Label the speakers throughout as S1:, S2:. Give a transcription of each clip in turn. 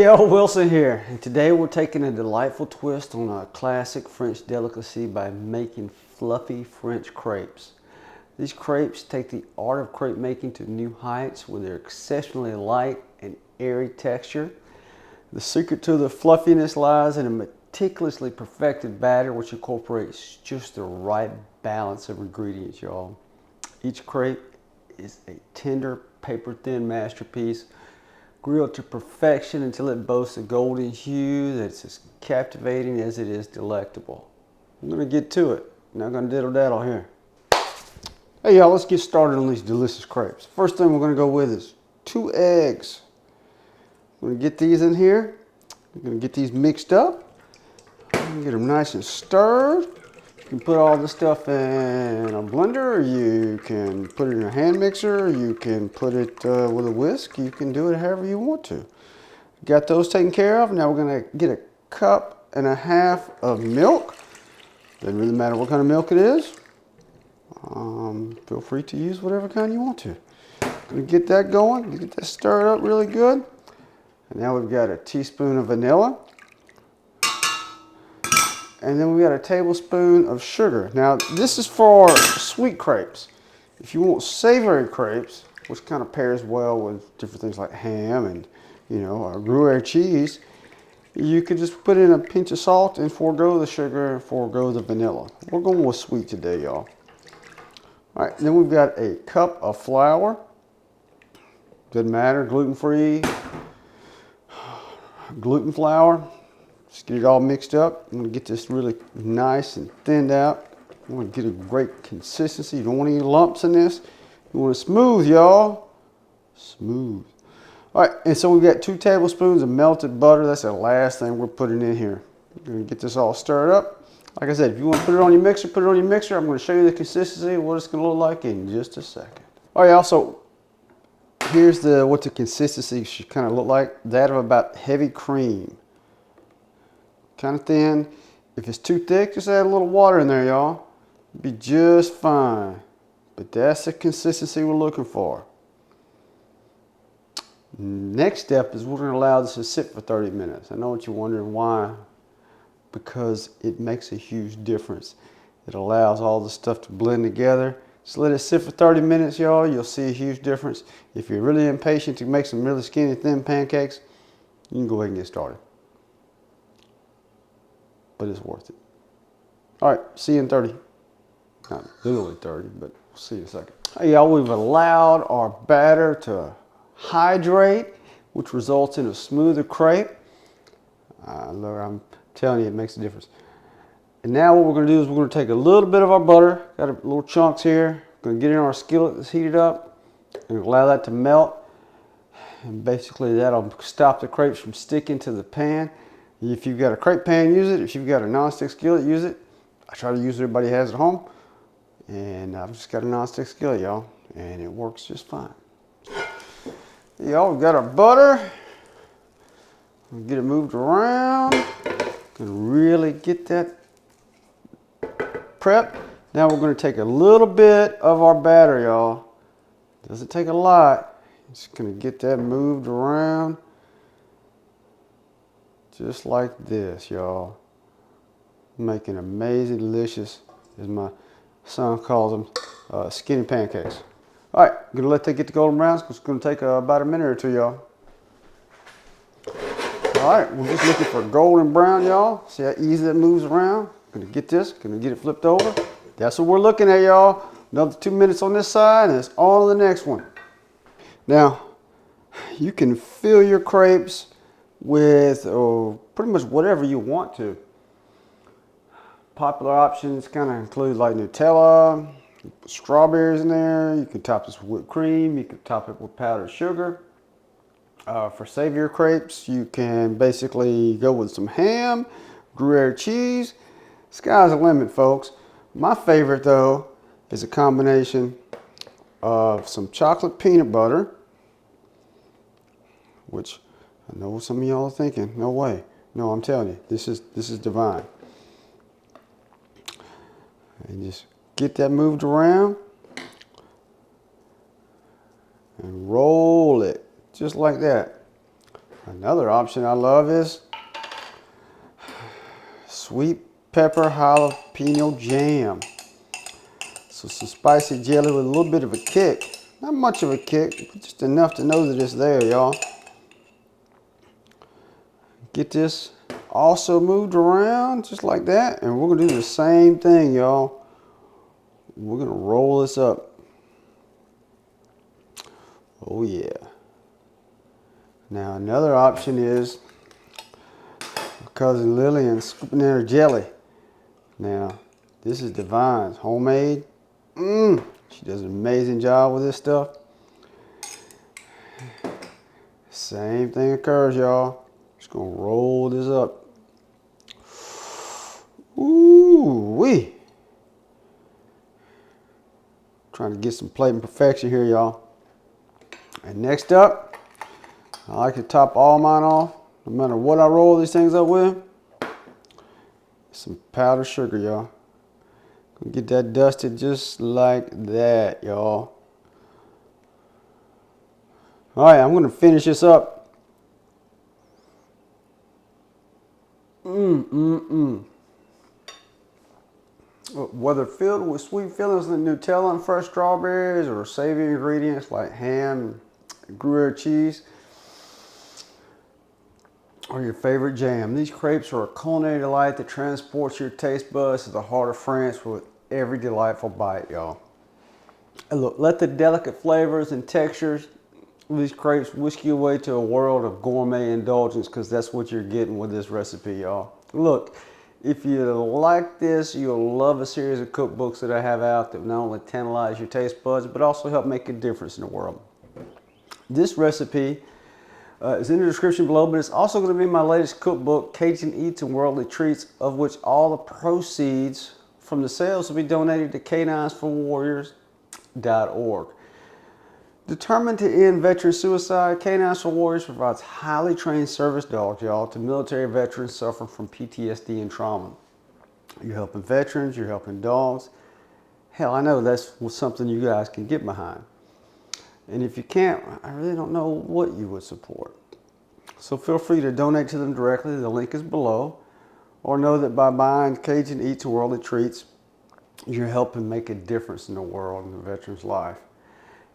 S1: Hey y'all, Wilson here, and today we're taking a delightful twist on a classic French delicacy by making fluffy French crepes. These crepes take the art of crepe making to new heights with their exceptionally light and airy texture. The secret to the fluffiness lies in a meticulously perfected batter which incorporates just the right balance of ingredients, y'all. Each crepe is a tender, paper-thin masterpiece, grilled to perfection until it boasts a golden hue that's as captivating as it is delectable. I'm gonna get to it. Not gonna diddle daddle here. Hey y'all, let's get started on these delicious crepes. First thing we're gonna go with is 2 eggs. I'm gonna get these in here. I'm gonna get these mixed up. Get them nice and stirred. You can put all this stuff in a blender, you can put it in a hand mixer, you can put it with a whisk, you can do it however you want to. Got those taken care of. Now we're gonna get a 1.5 cups of milk. Doesn't really matter what kind of milk it is. Feel free to use whatever kind you want to. Gonna get that going, get that stirred up really good. And now we've got a teaspoon of vanilla. And then we got a tablespoon of sugar. Now this is for sweet crepes. If you want savory crepes, which kind of pairs well with different things like ham and Gruyère cheese, you could just put in a pinch of salt and forego the sugar and forego the vanilla. We're going with sweet today, y'all. All right, then we've got a cup of flour. Doesn't matter, gluten-free, gluten flour. Just get it all mixed up. I'm gonna get this really nice and thinned out. I want to get a great consistency. You don't want any lumps in this. You want it smooth, y'all. Smooth. All right, and so we've got 2 tablespoons of melted butter. That's the last thing we're putting in here. We're gonna get this all stirred up. Like I said, if you want to put it on your mixer, put it on your mixer. I'm gonna show you the consistency of what it's gonna look like in just a second. All right, y'all, so here's what the consistency should kind of look like. That of about heavy cream. Kind of thin. If it's too thick, just add a little water in there, y'all. Be just fine. But that's the consistency we're looking for. Next step is we're going to allow this to sit for 30 minutes. I know what you're wondering why. Because it makes a huge difference. It allows all the stuff to blend together. Just let it sit for 30 minutes, y'all. You'll see a huge difference. If you're really impatient to make some really skinny, thin pancakes, you can go ahead and get started. But it's worth it. All right, see you in 30. Not literally 30, but we'll see you in a second. Hey y'all, we've allowed our batter to hydrate, which results in a smoother crepe. Look, I'm telling you, it makes a difference. And now what we're gonna do is we're gonna take a little bit of our butter, got little chunks here, gonna get in our skillet that's heated up, and allow that to melt. And basically that'll stop the crepes from sticking to the pan. If you've got a crepe pan, use it. If you've got a non-stick skillet, use it. I try to use what everybody has at home. And I've just got a non-stick skillet, y'all. And it works just fine. Y'all, we've got our butter. We'll get it moved around. Gonna really get that prepped. Now we're gonna take a little bit of our batter, y'all. Doesn't take a lot. Just gonna get that moved around. Just like this, y'all. Making amazing, delicious, as my son calls them, skinny pancakes. All right, gonna let that get to golden brown. It's gonna take about a minute or two, y'all. All right, we're just looking for golden brown, y'all. See how easy that moves around? Gonna get this, gonna get it flipped over. That's what we're looking at, y'all. Another 2 minutes on this side, and it's on to the next one. Now, you can fill your crepes with pretty much whatever you want to. Popular options kind of include like Nutella, strawberries in there. You can top this with whipped cream. You can top it with powdered sugar. For savory crepes, you can basically go with some ham, Gruyère cheese. Sky's the limit, folks. My favorite though is a combination of some chocolate peanut butter, which I know some of y'all are thinking, no way. No, I'm telling you, this is divine. And just get that moved around and roll it just like that. Another option I love is sweet pepper jalapeno jam. So some spicy jelly with a little bit of a kick. Not much of a kick, but just enough to know that it's there, y'all. Get this also moved around just like that, and we're gonna do the same thing, y'all. We're gonna roll this up. Oh yeah. Now another option is my cousin Lillian scooping in her jelly. Now this is Divine's homemade. She does an amazing job with this stuff. Same thing occurs, y'all. Just gonna roll this up. Ooh wee. Trying to get some plating perfection here, y'all. And next up, I like to top all mine off, no matter what I roll these things up with. Some powdered sugar, y'all. Gonna get that dusted just like that, y'all. All right, I'm gonna finish this up. Whether filled with sweet fillings like Nutella and fresh strawberries, or savory ingredients like ham and Gruyère cheese, or your favorite jam, these crepes are a culinary delight that transports your taste buds to the heart of France with every delightful bite, y'all. And look, let the delicate flavors and textures of these crepes whisk you away to a world of gourmet indulgence, because that's what you're getting with this recipe, y'all. Look, if you like this, you'll love a series of cookbooks that I have out that not only tantalize your taste buds, but also help make a difference in the world. This recipe is in the description below, but it's also going to be my latest cookbook, Cajun Eats and Worldly Treats, of which all the proceeds from the sales will be donated to caninesforwarriors.org. Determined to end veteran suicide, Canines for Warriors provides highly trained service dogs, y'all, to military veterans suffering from PTSD and trauma. You're helping veterans, you're helping dogs. Hell, I know that's something you guys can get behind. And if you can't, I really don't know what you would support. So feel free to donate to them directly. The link is below. Or know that by buying Cajun Eats and Worldly Treats, you're helping make a difference in the world and the veteran's life.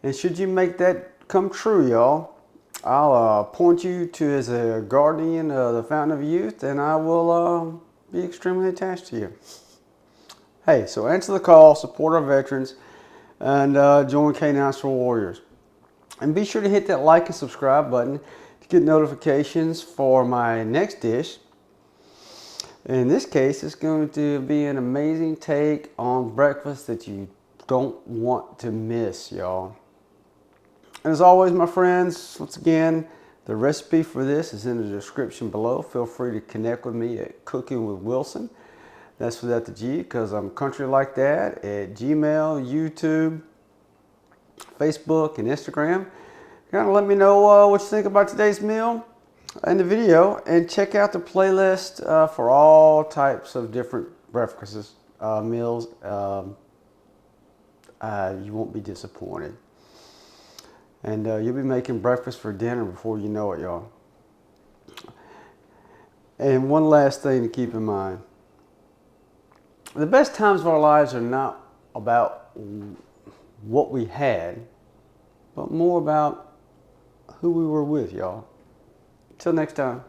S1: And should you make that come true, y'all, I'll appoint you to as a guardian of the Fountain of Youth, and I will be extremely attached to you. Hey, so answer the call, support our veterans, and join Canines for Warriors. And be sure to hit that like and subscribe button to get notifications for my next dish. In this case, it's going to be an amazing take on breakfast that you don't want to miss, y'all. And as always, my friends, once again, the recipe for this is in the description below. Feel free to connect with me at Cooking with Wilson. That's without the G, because I'm country like that, at Gmail, YouTube, Facebook, and Instagram. Kind of let me know what you think about today's meal and the video, and check out the playlist for all types of different breakfasts, meals. You won't be disappointed. And you'll be making breakfast for dinner before you know it, y'all. And one last thing to keep in mind. The best times of our lives are not about what we had, but more about who we were with, y'all. Until next time.